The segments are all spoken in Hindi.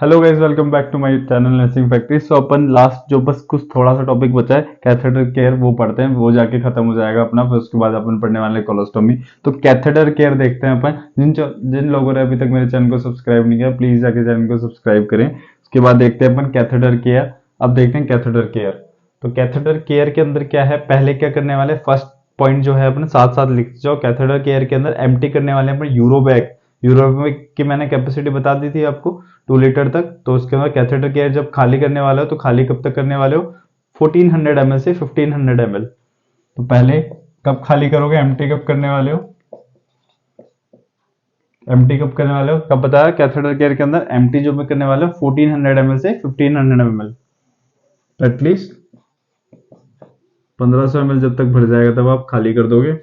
Hello guys, welcome back to my channel nursing factory. So अपन लास्ट जो बस कुछ थोड़ा सा टॉपिक बचा है कैथेटर केयर वो पढ़ते हैं, वो जाके खत्म हो जाएगा अपना। फिर उसके बाद अपन पढ़ने वाले कोलोस्टोमी। तो कैथेटर केयर देखते हैं अपन। जिन लोगों ने अभी तक मेरे चैनल को सब्सक्राइब नहीं किया, प्लीज जाके चैनल को सब्सक्राइब करें। उसके बाद देखते हैं अपन कैथेटर केयर। अब देखते हैं कैथेटर केयर। तो कैथेटर केयर के अंदर क्या है, पहले क्या करने वाले, फर्स्ट पॉइंट जो है अपने साथ साथ लिख जाओ। कैथेटर केयर के अंदर एम्प्टी करने वाले अपन यूरोबैग। यूरोबैग की मैंने कैपेसिटी बता दी थी आपको, 2 लीटर तक। तो उसके बाद कैथेटर केयर जब खाली करने वाले हो तो खाली कब तक करने वाले हो, 1400 ml से 1500 ml। तो पहले कब खाली करोगे, एम्प्टी कब करने वाले हो, एम्प्टी कब करने वाले हो, कब बताया कैथेटर केयर के अंदर एम्प्टी जो मैं करने वाले हो 1400 ml से 1500 ml। एटलीस्ट 1500 ml जब तक भर जाएगा तब आप खाली कर दोगे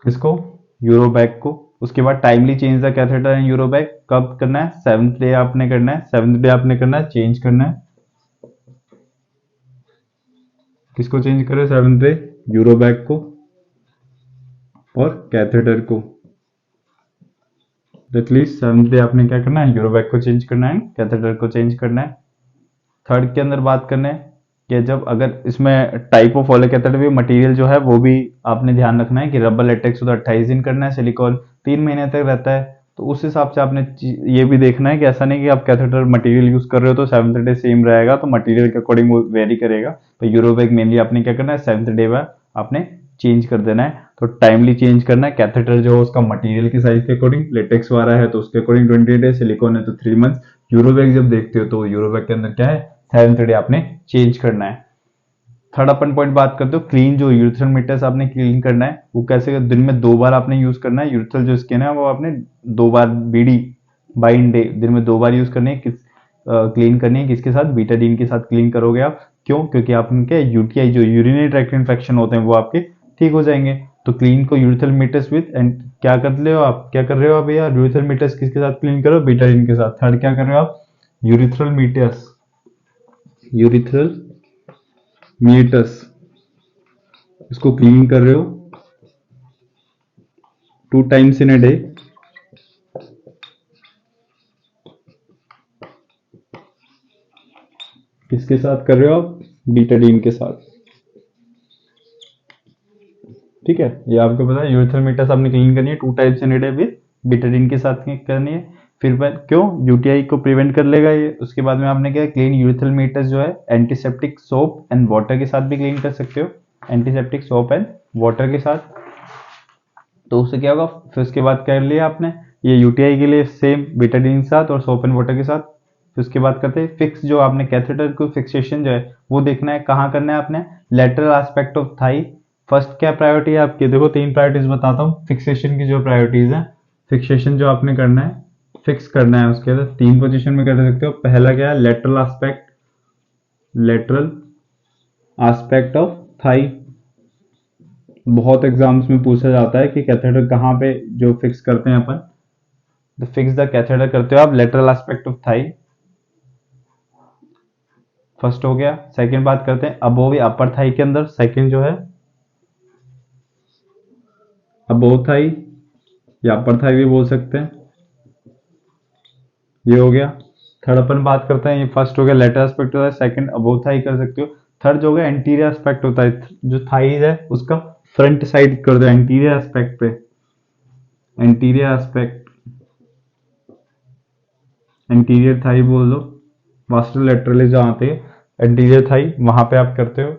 इसको, यूरो बैग को। उसके बाद timely change the catheter and euro bag कब करना है, 7th डे आपने करना है। 7th डे आपने करना है, चेंज करना है। किसको चेंज करें, 7th डे यूरो बैग को और कैथेटर को। एटलीस्ट 7th डे आपने क्या करना है, यूरो बैग को चेंज करना है, कैथेटर को चेंज करना है। थर्ड के अंदर बात करने कि जब अगर इसमें टाइप ऑफ वाले कैथेटर भी, मटेरियल जो है वो भी आपने ध्यान रखना है कि रबर लेटेक्स तो 28 दिन करना है, सिलिकॉन 3 महीने तक रहता है। तो उस हिसाब से आपने ये भी देखना है कि ऐसा नहीं कि आप कैथेटर मटेरियल यूज कर रहे हो तो 7th डे सेम रहेगा, तो मटेरियल के अकॉर्डिंग वो वेरी करेगा। तो यूरोबैग मेनली आपने क्या करना है, 7th डे में आपने चेंज कर देना है। तो टाइमली चेंज करना है। कैथेटर जो है उसका मटेरियल की साइज के अकॉर्डिंग, लेटेक्स वाला है तो उसके अकॉर्डिंग 20 डे, सिलिकॉन है तो 3 मंथ। यूरोबैग जब देखते हो तो यूरोबैग के अंदर क्या है, 7th डे आपने चेंज करना है। थर्ड अपन पॉइंट बात करते हो क्लीन, जो यूरिथ्रल मीटर्स आपने क्लीन करना है वो कैसे, दिन में 2 बार आपने यूज करना है। यूरिथ्रल जो स्किन है वो आपने 2 बार, बीडी बाई इन डे, दिन में 2 बार यूज करनी है। क्लीन करनी है किसके साथ, बीटाडीन के साथ क्लीन करोगे आप। क्यों, क्योंकि आपके यूटीआई जो यूरिनरी ट्रैक्ट इन्फेक्शन होते हैं वो आपके ठीक हो जाएंगे। तो क्लीन को यूरिथ्रल मीटर्स विद एंड क्या कर ले हो आप, क्या कर रहे हो आप भैया, यूरिथ्रल मीटर्स किसके साथ क्लीन करो, बीटाडीन के साथ। थर्ड क्या कर रहे हो आप, यूरिथ्रल मीटर्स, यूरिथ्रल मीटर्स इसको क्लीन कर रहे हो 2 times इन अ डे। किसके साथ कर रहे हो आप, बीटाडीन के साथ। ठीक है, ये आपको पता है। यूरिथ्रल मीटर्स आपने क्लीन करनी है 2 times in a day with Betadine के साथ करनी है। फिर क्यों, यूटीआई को प्रिवेंट कर लेगा ये। उसके बाद में आपने क्या, क्लीन यूरिथ्रल मीटर्स जो है एंटीसेप्टिक सोप एंड वाटर के साथ भी क्लीन कर सकते हो, एंटीसेप्टिक सोप एंड वाटर के साथ। तो उससे क्या होगा, फिर उसके बाद कर लिया आपने ये यूटीआई के लिए सेम बीटाडीन के साथ और सोप एंड वाटर के साथ। फिर उसके बाद करते हैं फिक्स, जो आपने कैथेटर को फिक्सेशन जो है वो देखना है, कहाँ करना है आपने, lateral aspect of thigh. First क्या प्रायोरिटी है आपकी, देखो 3 प्रायोरिटीज बताता हूँ फिक्सेशन की। जो प्रायोरिटीज है, फिक्सेशन जो आपने करना है, फिक्स करना है, उसके अंदर 3 पोजीशन में कर सकते हो। पहला क्या है, lateral aspect, lateral aspect of thigh. बहुत एग्जाम्स में पूछा जाता है कि कैथेटर कहाँ पे जो फिक्स करते हैं अपन। तो फिक्स द कैथेटर करते हो आप lateral aspect of thigh, first हो गया। सेकंड बात करते हैं अबोव या अपर थाई के अंदर, सेकंड जो है अबोव थाई या अपर थाई भी बोल सकते हैं, ये हो गया। थर्ड अपन बात करते हैं, ये फर्स्ट हो गया लेटरल एस्पेक्ट होता है, सेकंड अबोव थाई कर सकते हो। थर्ड जो हो गया एंटीरियर एस्पेक्ट होता है, जो थाईज है उसका फ्रंट साइड कर दो एंटीरियर एस्पेक्ट पे, एंटीरियर एस्पेक्ट, एंटीरियर थाई बोल दो। वास्टर लेटरली जहाँ आते हैं एंटीरियर थाई वहां पे आप करते हो।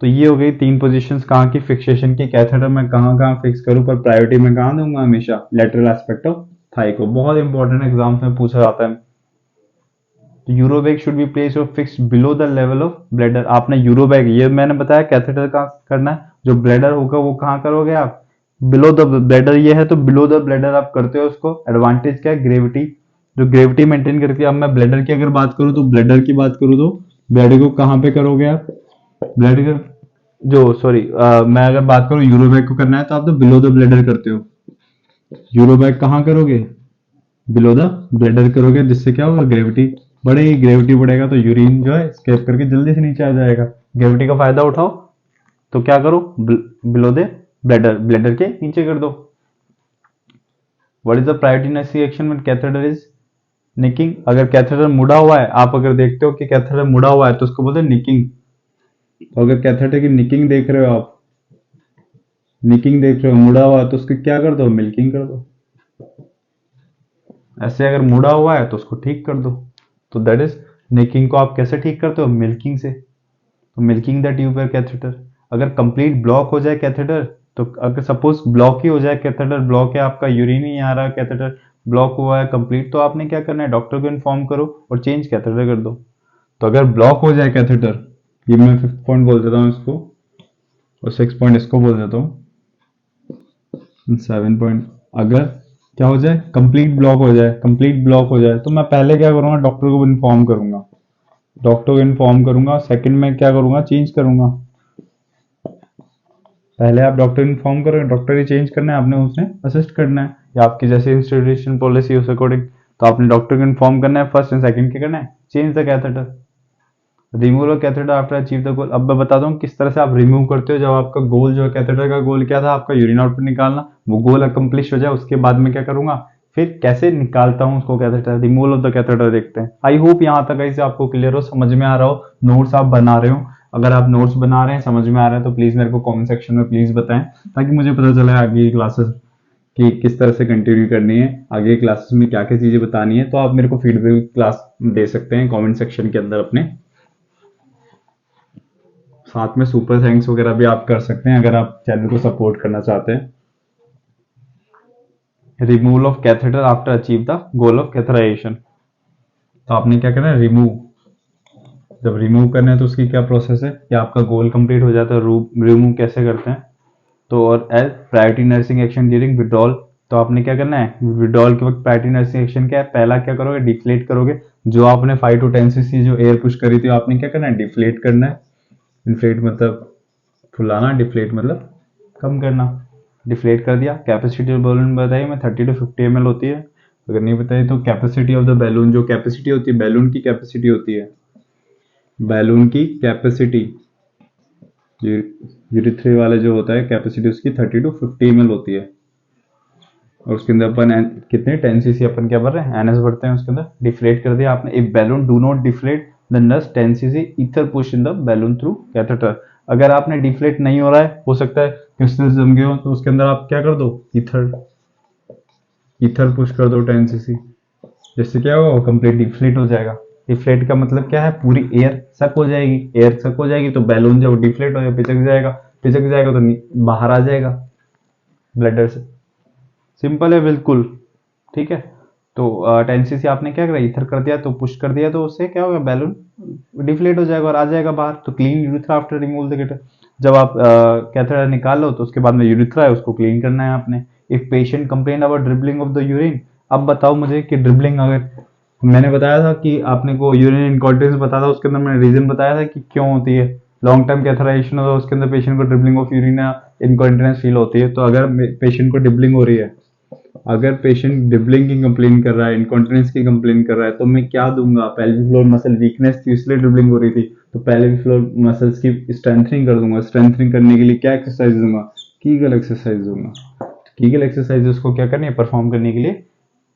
तो ये हो गई 3 पोजीशंस कहाँ की, फिक्सेशन की। कैथेटर में कहाँ कहाँ फिक्स करूँ, पर प्रायोरिटी में कहाँ दूंगा, हमेशा लेटरल एस्पेक्ट ऑफ थाई को। बहुत इंपॉर्टेंट एग्जाम्स में पूछा जाता है। तो यूरोबैग शुड बी प्लेस और fix below the level of bladder. आपने यूरोबैग, ये मैंने बताया कैथेटर कहाँ करना है, जो ब्लैडर होगा वो कहाँ करोगे आप, बिलो द ब्लैडर। ये है तो बिलो द ब्लैडर आप करते हो उसको। एडवांटेज क्या है, ग्रेविटी, जो ग्रेविटी मेंटेन करती है। अब मैं ब्लैडर की अगर बात करूँ तो ब्लैडर की बात करूँ तो ब्लैडर को कहाँ पे करोगे आप, ब्लैडर जो सॉरी मैं अगर बात करूँ यूरोबैग को करना है तो आप तो बिलो द ब्लैडर करते हो। यूरोबैग कहाँ करोगे, बिलो द ब्लैडर करोगे, जिससे क्या होगा, ग्रेविटी बढ़ेगी। ग्रेविटी बढ़ेगा तो यूरिन जो है स्केप करके जल्दी से नीचे आ जाएगा। ग्रेविटी का फायदा उठाओ तो क्या करो, बिलो द ब्लैडर, ब्लैडर के नीचे कर दो। What is the priority next reaction when catheter is nicking. अगर कैथेटर मुड़ा हुआ है, आप अगर देखते हो कि कैथेटर मुड़ा हुआ है तो उसको बोलते हैं निकिंग। तो अगर कैथेटर की निकिंग देख रहे हो आप, निकिंग देख रहे हो मुड़ा हुआ है, तो उसको क्या कर दो, मिल्किंग कर दो। ऐसे अगर मुड़ा हुआ है तो उसको ठीक कर दो। तो दैट इज, निकिंग को आप कैसे ठीक करते हो, मिल्किंग से। तो मिल्किंग द ट्यूबर कैथेटर। अगर कंप्लीट ब्लॉक हो जाए कैथेटर, तो अगर सपोज ब्लॉक ही हो जाए कैथेटर, ब्लॉक है आपका, यूरिन ही नहीं आ रहा, कैथेटर ब्लॉक हुआ है कंप्लीट, तो आपने क्या करना है, डॉक्टर को इन्फॉर्म करो और चेंज कैथेटर कर दो। तो अगर ब्लॉक हो जाए कैथेटर, ये मैं 5th पॉइंट बोल देता हूँ इसको, और 6th पॉइंट इसको बोल देता हूँ, 7 पॉइंट। अगर क्या हो जाए, कंप्लीट ब्लॉक हो जाए, कंप्लीट ब्लॉक हो जाए, तो मैं पहले क्या करूंगा, डॉक्टर को इन्फॉर्म करूंगा, डॉक्टर को इन्फॉर्म करूंगा। सेकंड में क्या करूंगा, चेंज करूंगा। पहले आप डॉक्टर इन्फॉर्म करें, डॉक्टर ही चेंज करना है, आपने उसने असिस्ट करना है, या आपकी जैसे इंस्टीट्यूशन पॉलिसी उस अकॉर्डिंग। तो आपने डॉक्टर को इन्फॉर्म करना है, फर्स्ट एंड सेकंड क्या करना है, change the catheter, remove the catheter after achieve the goal. अब मैं बताता हूँ किस तरह से आप रिमूव करते हो। जब आपका गोल जो है, कैथेटर का गोल क्या था, आपका यूरिन आउटपुट निकालना, वो गोल अकम्प्लिश हो जाए, उसके बाद में क्या करूंगा, फिर कैसे निकालता हूँ उसको catheter, removal of the catheter देखते हैं। आई होप यहाँ तक ऐसे आपको क्लियर हो, समझ में आ रहा हो, नोट्स आप बना रहे हो। अगर आप नोट्स बना रहे हैं, समझ में आ रहा है, तो प्लीज मेरे को कमेंट सेक्शन में प्लीज बताएं, ताकि मुझे पता चले आगे की क्लासेस कि किस तरह से कंटिन्यू करनी है, आगे क्लासेस में क्या क्या चीजें बतानी है। तो आप मेरे को फीडबैक क्लास दे सकते हैं कमेंट सेक्शन के अंदर अपने। साथ में सुपर थैंक्स वगैरह भी आप कर सकते हैं अगर आप चैनल को सपोर्ट करना चाहते हैं। Removal of catheter after achieve the goal of catheterisation. तो आपने क्या करना है, रिमूव। जब रिमूव करना है तो उसकी क्या प्रोसेस है, कि आपका गोल कंप्लीट हो जाता है, रिमूव कैसे करते हैं। तो और L priority nursing action during withdrawal. तो आपने क्या करना है, विड्रॉल के वक्त प्रायोरिटी नर्सिंग एक्शन क्या है, पहला क्या करोगे, डिफ्लेट करोगे। जो आपने 5 to 10 cc जो एयर पुश करी थी, आपने क्या करना है, डिफ्लेट करना है। इन्फ्लेट मतलब फुलाना, डिफ्लेट मतलब कम करना। डिफ्लेट कर दिया। कैपेसिटी ऑफ बैलून बताइए मैं, 30 to 50 ml होती है। अगर नहीं बताइए तो कैपेसिटी ऑफ द बैलून, जो कैपेसिटी होती है बैलून की, कैपेसिटी होती है बैलून की कैपेसिटी, यूरिथ्री वाले जो होता है कैपेसिटी उसकी 30 to 50 ml होती है। और उसके अंदर अपन कितने 10 cc अपन क्या भर रहे हैं, एनएस भरते हैं उसके अंदर। डिफ्लेट कर दिया आपने। If balloon do not deflate the nurse 10 cc ether push in the balloon through catheter. अगर आपने डिफ्लेट नहीं हो रहा है, हो सकता है क्रिस्टल्स जम गए हो, तो उसके अंदर आप क्या कर दो, ईथर ईथर पुश कर दो 10 cc। जिससे क्या होगा, कंप्लीट डिफ्लेट हो जाएगा। डिफ्लेट का मतलब क्या है, पूरी एयर सक हो जाएगी। एयर सक हो जाएगी तो बैलून जब डिफ्लेट हो जाएगा, पिचक जाएगा, पिचक जाएगा तो बाहर आ जाएगा ब्लडर से। सिंपल है बिल्कुल, ठीक है। तो 10 cc आपने क्या करा, ईथर कर दिया, तो पुश कर दिया, तो उससे क्या होगा, बैलून डिफ्लेट हो जाएगा और आ जाएगा बाहर। तो clean urethra after remove the catheter. जब आप कैथेटर निकाल लो तो उसके बाद में यूरिथ्रा है उसको क्लीन करना है आपने। If patient complain about dribbling of the urine. अब बताओ मुझे कि ड्रिबलिंग, अगर मैंने बताया था कि आपने को यूरिन इनकॉन्टिनेंस बताया था, उसके अंदर मैंने रीजन बताया था कि क्यों होती है। लॉन्ग टर्म कैथराइजेशन होता है, उसके अंदर पेशेंट को ड्रिबलिंग ऑफ यूरिन या इनकॉन्टिनेंस फील होती है। तो अगर पेशेंट को ड्रिबलिंग हो रही है, अगर पेशेंट ड्रिबलिंग की कंप्लेन कर रहा है, इनकॉन्टिनेंस की कंप्लेन कर रहा है, तो मैं क्या दूंगा, पेल्विक फ्लोर मसल वीकनेस थी इसलिए ड्रिबलिंग हो रही थी, तो पेल्विक फ्लोर मसल्स की स्ट्रेंथनिंग कर दूंगा। स्ट्रेंथनिंग करने के लिए क्या एक्सरसाइज दूंगा, कीगल एक्सरसाइज दूंगा। कीगल एक्सरसाइज उसको क्या करनी है, परफॉर्म करने के लिए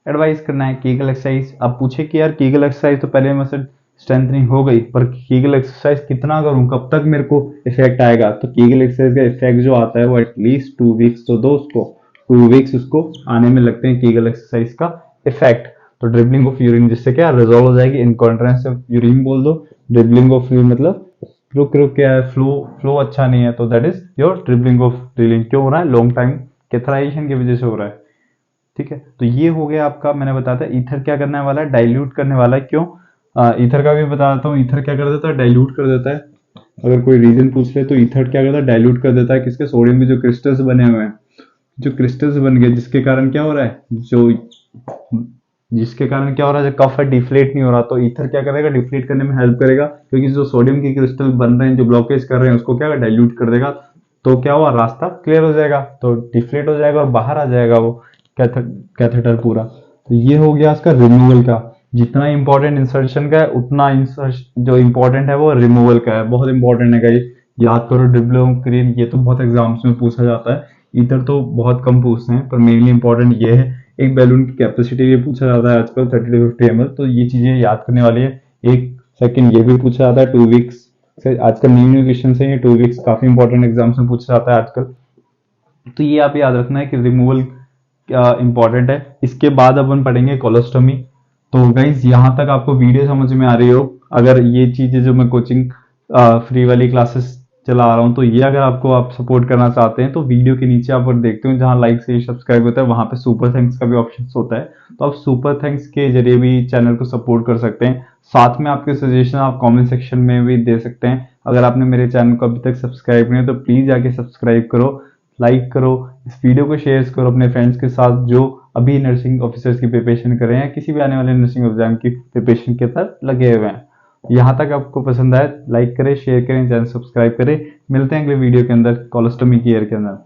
एडवाइस करना है कीगल एक्सरसाइज। अब पूछे कि यार कीगल एक्सरसाइज तो पहले मसल स्ट्रेंथनिंग हो गई, पर कीगल एक्सरसाइज कितना करूं, कब तक मेरे को इफेक्ट आएगा। तो कीगल एक्सरसाइज का इफेक्ट जो आता है वो एटलीस्ट 2 weeks, तो दो उसको 2 weeks उसको आने में लगते हैं कीगल एक्सरसाइज का इफेक्ट। तो ड्रिबलिंग ऑफ यूरिन जिससे क्या रिजॉल्व हो जाएगी, इनकॉन्टिनेंस ऑफ यूरिन बोल दो। ड्रिबलिंग ऑफ यूरिन मतलब रुक रुक क्या है, फ्लो अच्छा नहीं है, तो that is your dribbling of drilling. क्यों हो रहा है, लॉन्ग टाइम कैथराइजेशन की वजह से हो रहा है, ठीक है। तो ये हो गया आपका, मैंने बताया था ईथर क्या करने वाला है, डाइल्यूट करने वाला है। क्यों, ईथर का भी बता देता हूँ। ईथर क्या कर देता है, डाइल्यूट कर देता है। अगर कोई रीजन पूछ ले तो ईथर क्या करता है, डाइल्यूट कर देता है किसके, सोडियम के जो क्रिस्टल्स बने हुए हैं, जो क्रिस्टल्स बन गए, जिसके कारण क्या हो रहा है, जिसके कारण क्या हो रहा है, कफ है डिफ्लेट नहीं हो रहा, तो ईथर क्या करेगा, डिफ्लेट करने में हेल्प करेगा। क्योंकि जो सोडियम की क्रिस्टल बन रहे हैं, जो ब्लॉकेज कर रहे हैं, उसको क्या डाइल्यूट कर देगा। तो क्या हुआ, रास्ता क्लियर हो जाएगा, तो डिफ्लेट हो जाएगा और बाहर आ जाएगा वो कैथेटर पूरा। तो ये हो गया इसका रिमूवल का। जितना इंपॉर्टेंट इंसर्शन का है, उतना जो इंपॉर्टेंट है वो रिमूवल का है। बहुत इंपॉर्टेंट है गाइस, याद करो। ड्रिबलोक्रीन ये तो बहुत एग्जाम्स में पूछा जाता है, इधर तो बहुत कम पूछते हैं, पर मेनली इंपॉर्टेंट ये है। एक बैलून की कैपेसिटी भी पूछा जाता है आजकल 30 to 50 ml, तो ये चीजें याद करने वाली है। एक सेकंड ये भी पूछा जाता है 2 वीक्स से, आजकल न्यू न्यू क्वेश्चन है, ये 2 वीक्स काफी इंपॉर्टेंट एग्जाम्स में पूछा जाता है आजकल। तो ये आप याद रखना है कि रिमूवल इंपॉर्टेंट है। इसके बाद अपन पढ़ेंगे कोलोस्टोमी। तो गाइज यहाँ तक आपको वीडियो समझ में आ रही हो, अगर ये चीजें जो मैं कोचिंग फ्री वाली क्लासेस चला रहा हूँ, तो ये अगर आपको आप सपोर्ट करना चाहते हैं तो वीडियो के नीचे आप देखते हो जहाँ लाइक से सब्सक्राइब होता है, वहां पे सुपर थैंक्स का भी ऑप्शन होता है, तो आप सुपर थैंक्स के जरिए भी चैनल को सपोर्ट कर सकते हैं। साथ में आपके सजेशन आप कमेंट सेक्शन में भी दे सकते हैं। अगर आपने मेरे चैनल को अभी तक सब्सक्राइब नहीं है तो प्लीज जाके सब्सक्राइब करो, लाइक करो, इस वीडियो को शेयर करो अपने फ्रेंड्स के साथ जो अभी नर्सिंग ऑफिसर्स की प्रिपरेशन कर रहे हैं, किसी भी आने वाले नर्सिंग एग्जाम की प्रिपरेशन के साथ लगे हुए हैं। यहाँ तक आपको पसंद आए लाइक करें, शेयर करें, चैनल सब्सक्राइब करें। मिलते हैं अगले वीडियो के अंदर कोलोस्टोमी केयर के अंदर।